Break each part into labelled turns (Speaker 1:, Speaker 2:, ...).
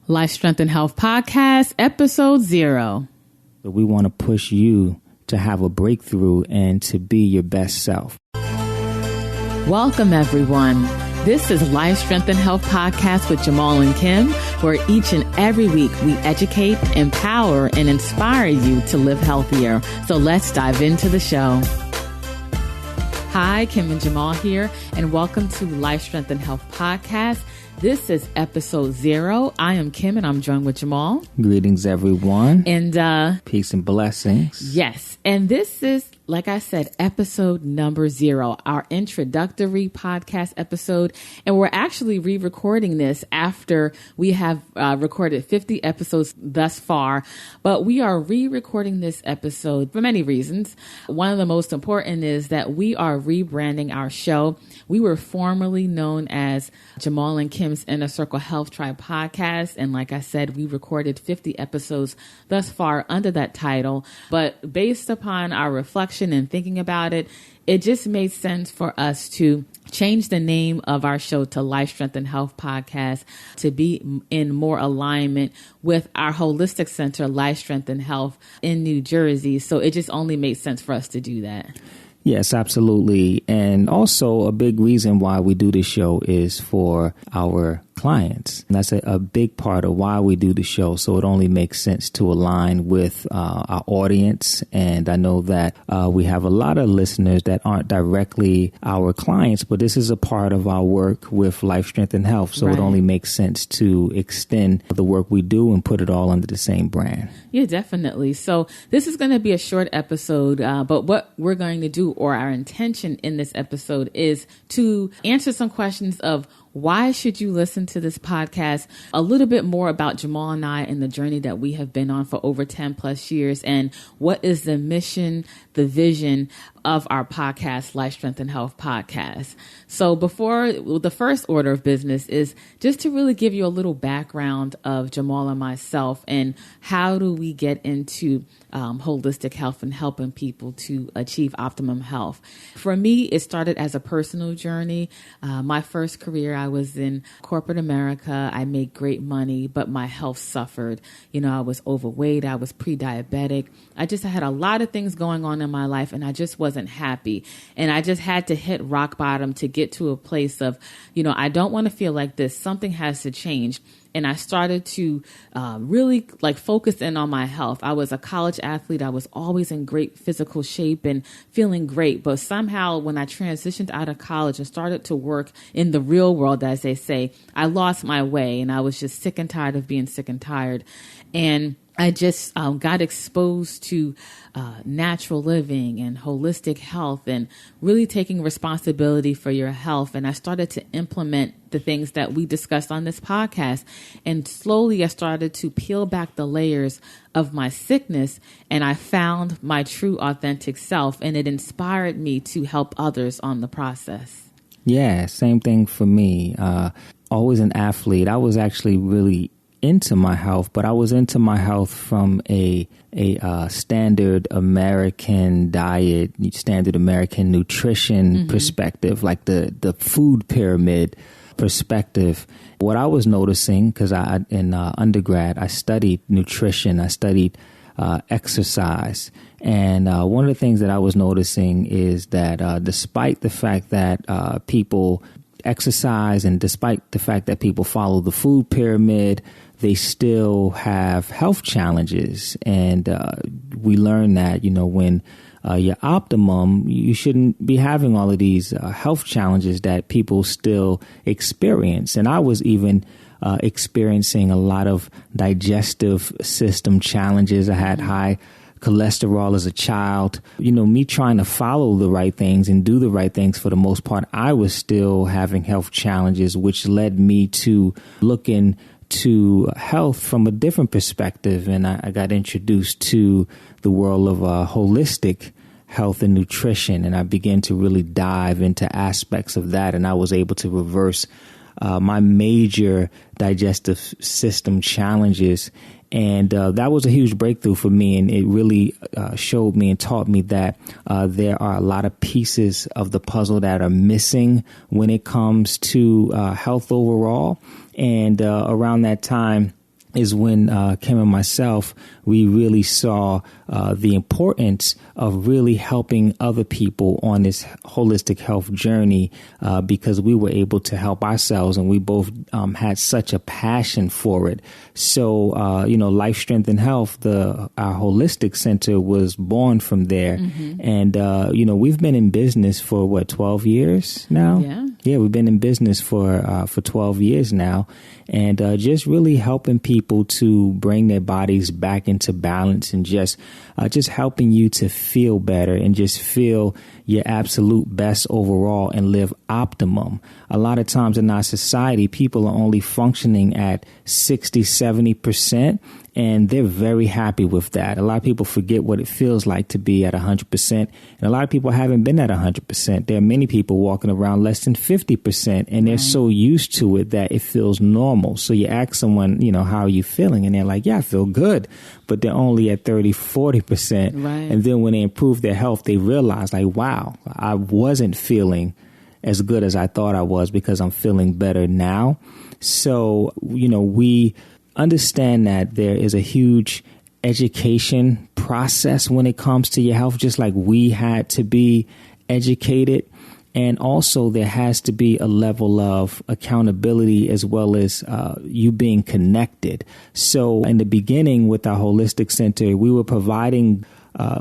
Speaker 1: Life, Strength, and Health Podcast, Episode 0.
Speaker 2: We want to push you to have a breakthrough and to be your best self.
Speaker 1: Welcome, everyone. This is Life, Strength, and Health Podcast with Jamal and Kim, where each and every week we educate, empower, and inspire you to live healthier. So let's dive into the show. Hi, Kim and Jamal here, and welcome to Life, Strength, and Health Podcast. This is episode 0. I am Kim, and I'm joined with Jamal.
Speaker 2: Greetings, everyone.
Speaker 1: And
Speaker 2: peace and blessings.
Speaker 1: Yes. And this is, like I said, episode number 0, our introductory podcast episode. And we're actually re-recording this after we have recorded 50 episodes thus far. But we are re-recording this episode for many reasons. One of the most important is that we are rebranding our show. We were formerly known as Jamal and Kim's Innercircle Healthtribe podcast. And like I said, we recorded 50 episodes thus far under that title. But based upon our reflection and thinking about it, it just made sense for us to change the name of our show to Life, Strength, and Health Podcast to be in more alignment with our holistic center, Life, Strength, and Health in New Jersey. So it just only made sense for us to do that.
Speaker 2: Yes, absolutely. And also a big reason why we do this show is for our clients. And that's a big part of why we do the show. So it only makes sense to align with our audience. And I know that we have a lot of listeners that aren't directly our clients, but this is a part of our work with Life, Strength, and Health. So It only makes sense to extend the work we do and put it all under the same brand.
Speaker 1: Yeah, definitely. So this is going to be a short episode, but what we're going to do, or our intention in this episode, is to answer some questions of why should you listen to this podcast, a little bit more about Jamal and I and the journey that we have been on for over 10 plus years, and what is the mission, the vision of our podcast, Life, Strength, and Health Podcast. So the first order of business is just to really give you a little background of Jamal and myself and how do we get into holistic health and helping people to achieve optimum health. For me, it started as a personal journey. My first career, I was in corporate America. I made great money, but my health suffered. I was overweight. I was pre-diabetic. I had a lot of things going on in my life, and I just wasn't happy. And I just had to hit rock bottom to get to a place of, I don't want to feel like this. Something has to change. And I started to really focus in on my health. I was a college athlete. I was always in great physical shape and feeling great. But somehow when I transitioned out of college and started to work in the real world, as they say, I lost my way, and I was just sick and tired of being sick and tired. And I just got exposed to natural living and holistic health and really taking responsibility for your health. And I started to implement the things that we discussed on this podcast. And slowly I started to peel back the layers of my sickness, and I found my true authentic self, and it inspired me to help others on the process.
Speaker 2: Yeah, same thing for me. Always an athlete. I was actually really into my health, but I was into my health from a standard American diet, standard American nutrition perspective, like the food pyramid perspective. What I was noticing, because in undergrad, I studied nutrition, I studied exercise. And one of the things that I was noticing is that despite the fact that people exercise and despite the fact that people follow the food pyramid, they still have health challenges. And we learn that, when you're optimum, you shouldn't be having all of these health challenges that people still experience. And I was even experiencing a lot of digestive system challenges. I had high cholesterol as a child. Me trying to follow the right things and do the right things for the most part, I was still having health challenges, which led me to looking to health from a different perspective. And I got introduced to the world of holistic health and nutrition. And I began to really dive into aspects of that. And I was able to reverse my major digestive system challenges. And that was a huge breakthrough for me. And it really showed me and taught me that there are a lot of pieces of the puzzle that are missing when it comes to health overall. And around that time, is when Kim and myself, we really saw the importance of really helping other people on this holistic health journey because we were able to help ourselves, and we both had such a passion for it. So, Life, Strength, and Health, our holistic center was born from there. Mm-hmm. And, we've been in business for 12 years now? Yeah, we've been in business for 12 years now, and just really helping people to bring their bodies back into balance, and just helping you to feel better and just feel your absolute best overall and live optimum. A lot of times in our society, people are only functioning at 60, 70%. And they're very happy with that. A lot of people forget what it feels like to be at 100%. And a lot of people haven't been at 100%. There are many people walking around less than 50%. And they're so used to it that it feels normal. So you ask someone, how are you feeling? And they're like, yeah, I feel good. But they're only at 30, 40%. Right. And then when they improve their health, they realize like, wow, I wasn't feeling as good as I thought I was because I'm feeling better now. So, we understand that there is a huge education process when it comes to your health, just like we had to be educated. And also there has to be a level of accountability as well as you being connected. So in the beginning with our holistic center, we were providing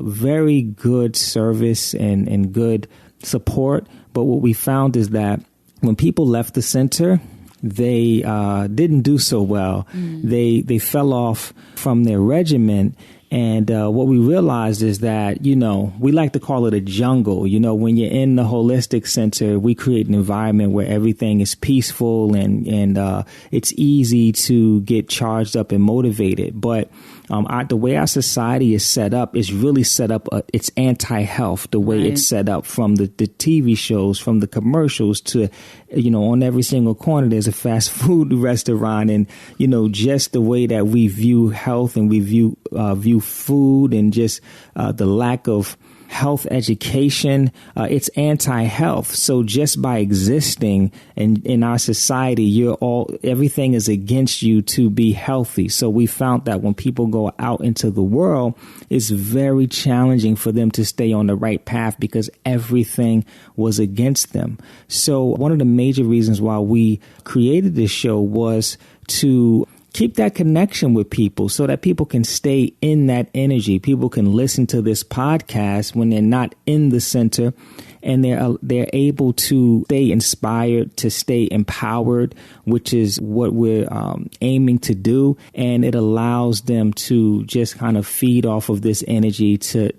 Speaker 2: very good service and good support. But what we found is that when people left the center, they didn't do so well. They fell off from their regimen. And what we realized is that, we like to call it a jungle. When you're in the holistic center, we create an environment where everything is peaceful and it's easy to get charged up and motivated. But the way our society is set up is really set up, it's anti-health, the way it's set up, from the TV shows, from the commercials to, on every single corner, there's a fast food restaurant, and, just the way that we view health and we view food, and just the lack of health education, it's anti-health. So just by existing in our society, everything is against you to be healthy. So we found that when people go out into the world, it's very challenging for them to stay on the right path because everything was against them. So one of the major reasons why we created this show was to keep that connection with people so that people can stay in that energy. People can listen to this podcast when they're not in the center, and they're able to stay inspired, to stay empowered, which is what we're aiming to do. And it allows them to just kind of feed off of this energy to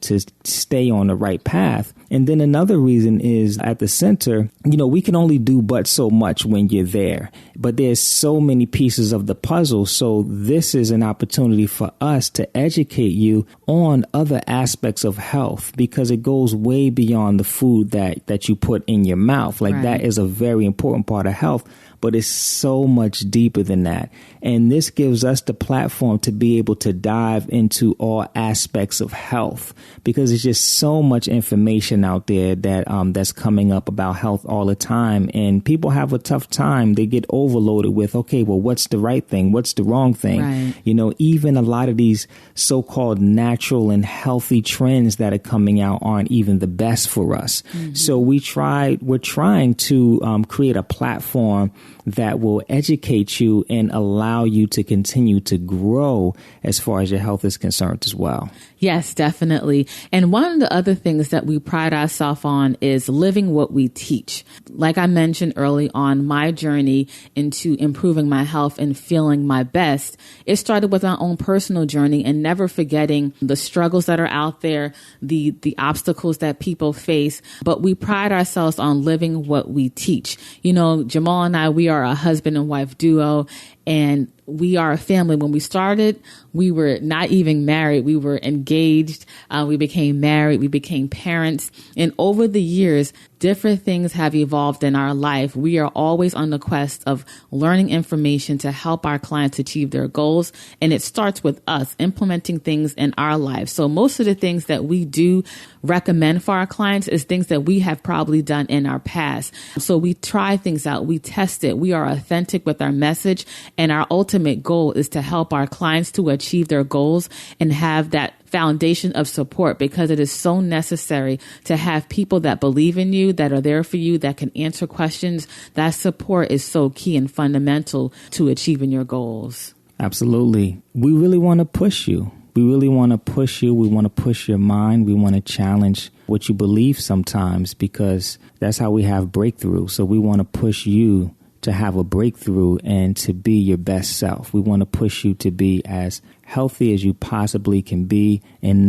Speaker 2: stay on the right path. And then another reason is at the center, we can only do but so much when you're there, but there's so many pieces of the puzzle. So this is an opportunity for us to educate you on other aspects of health, because it goes way beyond the food that you put in your mouth. Like that is a very important part of health, but it's so much deeper than that. And this gives us the platform to be able to dive into all aspects of health, because there's just so much information out there that's coming up about health all the time. And people have a tough time. They get overloaded with, okay, well, what's the right thing? What's the wrong thing? Right. Even a lot of these so-called natural and healthy trends that are coming out aren't even the best for us. Mm-hmm. So we're trying to create a platform that will educate you and allow you to continue to grow as far as your health is concerned as well.
Speaker 1: Yes, definitely. And one of the other things that we pride ourselves on is living what we teach. Like I mentioned early on, my journey into improving my health and feeling my best, it started with our own personal journey, and never forgetting the struggles that are out there, the obstacles that people face. But we pride ourselves on living what we teach. Jamal and I, we are a husband and wife duo, and we are a family. When we started, we were not even married. We were engaged. We became married. We became parents. And over the years, different things have evolved in our life. We are always on the quest of learning information to help our clients achieve their goals. And it starts with us implementing things in our lives. So most of the things that we do recommend for our clients is things that we have probably done in our past. So we try things out. We test it. We are authentic with our message. And our ultimate goal is to help our clients to achieve their goals and have that foundation of support, because it is so necessary to have people that believe in you, that are there for you, that can answer questions. That support is so key and fundamental to achieving your goals.
Speaker 2: Absolutely. We really want to push you. We really want to push you. We want to push your mind. We want to challenge what you believe sometimes, because that's how we have breakthrough. So we want to push you to have a breakthrough and to be your best self. We want to push you to be as healthy as you possibly can be, and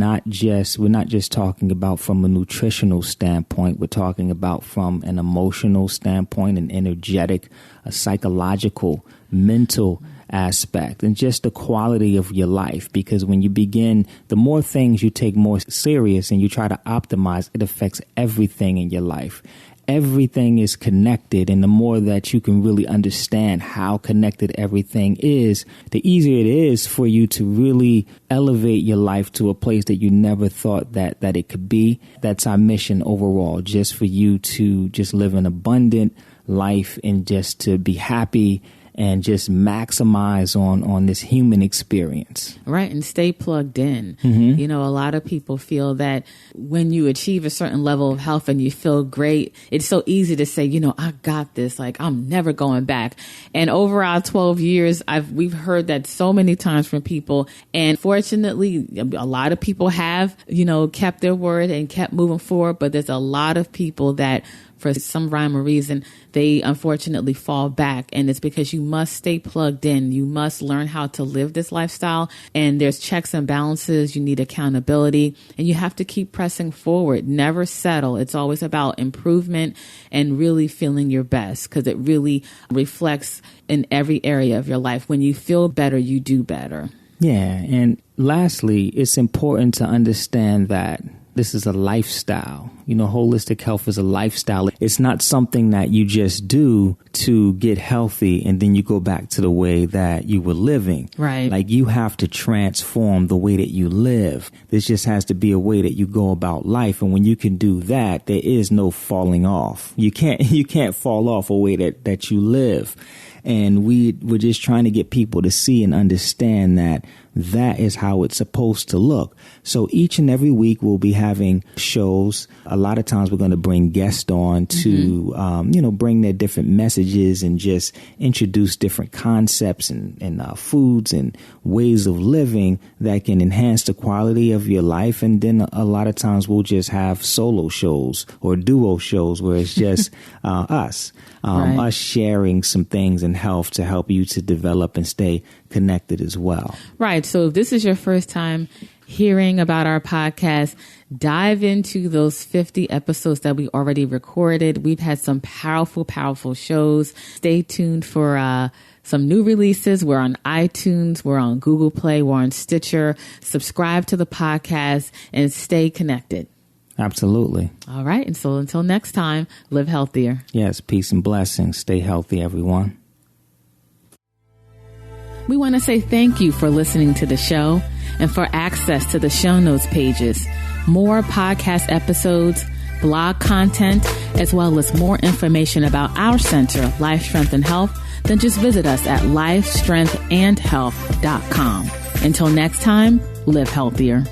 Speaker 2: we're not just talking about from a nutritional standpoint. We're talking about from an emotional standpoint, an energetic, a psychological, mental aspect, and just the quality of your life. Because when you begin, the more things you take more serious and you try to optimize, it affects everything in your life. Everything is connected, and the more that you can really understand how connected everything is, the easier it is for you to really elevate your life to a place that you never thought that it could be. That's our mission overall, just for you to just live an abundant life and just to be happy and just maximize on this human experience.
Speaker 1: Right. And stay plugged in.
Speaker 2: Mm-hmm.
Speaker 1: You know, a lot of people feel that when you achieve a certain level of health and you feel great, it's so easy to say, you know, I got this, like I'm never going back. And over our 12 years, we've heard that so many times from people. And fortunately, a lot of people have, you know, kept their word and kept moving forward. But there's a lot of people that for some rhyme or reason, they unfortunately fall back. And it's because you must stay plugged in. You must learn how to live this lifestyle. And there's checks and balances. You need accountability. And you have to keep pressing forward. Never settle. It's always about improvement and really feeling your best, because it really reflects in every area of your life. When you feel better, you do better.
Speaker 2: Yeah. And lastly, it's important to understand that this is a lifestyle. You know, holistic health is a lifestyle. It's not something that you just do to get healthy and then you go back to the way that you were living.
Speaker 1: Right.
Speaker 2: Like, you have to transform the way that you live. This just has to be a way that you go about life. And when you can do that, there is no falling off. You can't fall off a way that you live. And we're just trying to get people to see and understand that is how it's supposed to look. So each and every week we'll be having shows. A lot of times we're going to bring guests on to, bring their different messages and just introduce different concepts and foods and ways of living that can enhance the quality of your life. And then a lot of times we'll just have solo shows or duo shows where it's just us sharing some things in health to help you to develop and stay connected as well.
Speaker 1: Right. So if this is your first time hearing about our podcast, dive into those 50 episodes that we already recorded. We've had some powerful, powerful shows. Stay tuned for some new releases. We're on iTunes. We're on Google Play. We're on Stitcher. Subscribe to the podcast and stay connected.
Speaker 2: Absolutely.
Speaker 1: All right. And so until next time, live healthier.
Speaker 2: Yes. Peace and blessings. Stay healthy, everyone.
Speaker 1: We want to say thank you for listening to the show and for access to the show notes pages, more podcast episodes, blog content, as well as more information about our center, Life, Strength, and Health. Then just visit us at lifestrengthandhealth.com. Until next time, live healthier.